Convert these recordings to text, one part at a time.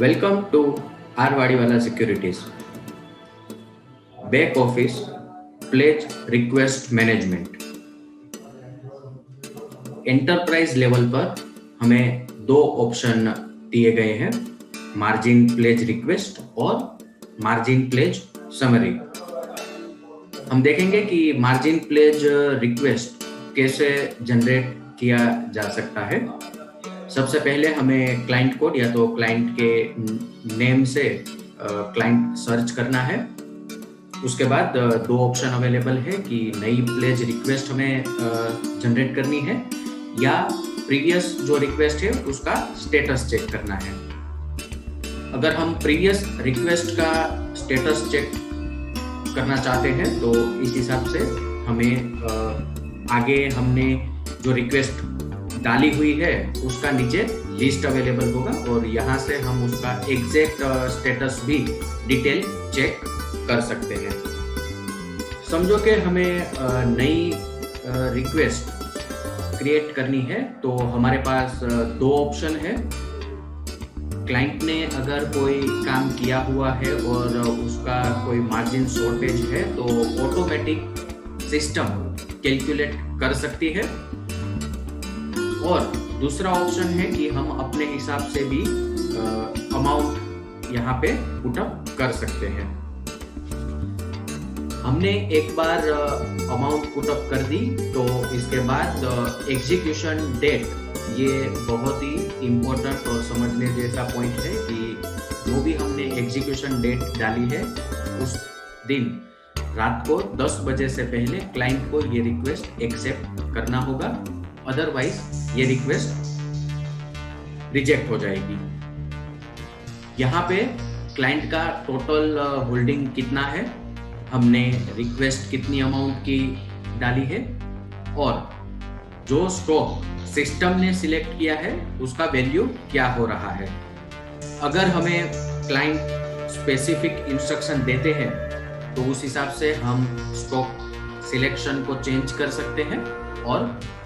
Welcome to R Wadiwala Securities back office pledge request management. Enterprise level पर हमें दो option दिए गए हैं, मार्जिन प्लेज रिक्वेस्ट और मार्जिन प्लेज समरी। हम देखेंगे कि मार्जिन प्लेज रिक्वेस्ट कैसे जनरेट किया जा सकता है। सबसे पहले हमें क्लाइंट कोड या तो क्लाइंट के नेम से क्लाइंट सर्च करना है। उसके बाद दो ऑप्शन अवेलेबल है कि नई प्लेज रिक्वेस्ट हमें जनरेट करनी है या प्रीवियस जो रिक्वेस्ट है उसका स्टेटस चेक करना है। अगर हम प्रीवियस रिक्वेस्ट का स्टेटस चेक करना चाहते हैं तो इस हिसाब से हमें आगे हमने जो रिक्वेस्ट डाली हुई है उसका नीचे लिस्ट अवेलेबल होगा और यहाँ से हम उसका एग्जैक्ट स्टेटस भी डिटेल चेक कर सकते हैं। समझो कि हमें नई रिक्वेस्ट क्रिएट करनी है तो हमारे पास दो ऑप्शन है। क्लाइंट ने अगर कोई काम किया हुआ है और उसका कोई मार्जिन शॉर्टेज है तो ऑटोमेटिक सिस्टम कैलकुलेट कर सकती है, और दूसरा ऑप्शन है कि हम अपने हिसाब से भी अमाउंट यहाँ पे पुटअप कर सकते हैं। हमने एक बार अमाउंट पुटअप कर दी तो इसके बाद एग्जीक्यूशन डेट, ये बहुत ही इम्पोर्टेंट और समझने जैसा पॉइंट है कि जो भी हमने एग्जीक्यूशन डेट डाली है उस दिन रात को 10 बजे से पहले क्लाइंट को ये रिक्वेस्ट एक्सेप्ट करना होगा, अदरवाइज ये रिक्वेस्ट रिजेक्ट हो जाएगी। यहाँ पे क्लाइंट का टोटल होल्डिंग कितना है, हमने रिक्वेस्ट कितनी अमाउंट की डाली है और जो स्टॉक सिस्टम ने सिलेक्ट किया है उसका वैल्यू क्या हो रहा है। अगर हमें क्लाइंट स्पेसिफिक इंस्ट्रक्शन देते हैं तो उस हिसाब से हम स्टॉक सिलेक्शन को चेंज कर सकते हैं और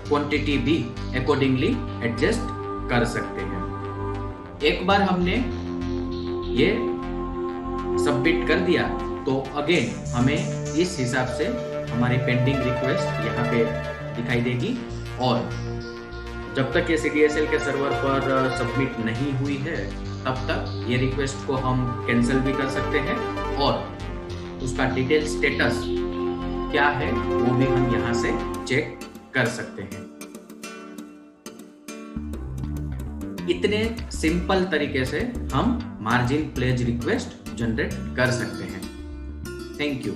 क्वांटिटी भी अकॉर्डिंगली एडजस्ट कर सकते हैं। एक बार हमने ये सबमिट कर दिया तो अगेन हमें इस हिसाब से हमारी पेंडिंग रिक्वेस्ट यहाँ पे दिखाई देगी, और जब तक ये CDSL के सर्वर पर सबमिट नहीं हुई है तब तक ये रिक्वेस्ट को हम कैंसिल भी कर सकते हैं और उसका डिटेल स्टेटस क्या है वो भी हम यहाँ से चेक कर सकते हैं। इतने सिंपल तरीके से हम मार्जिन प्लेज रिक्वेस्ट जनरेट कर सकते हैं। Thank you.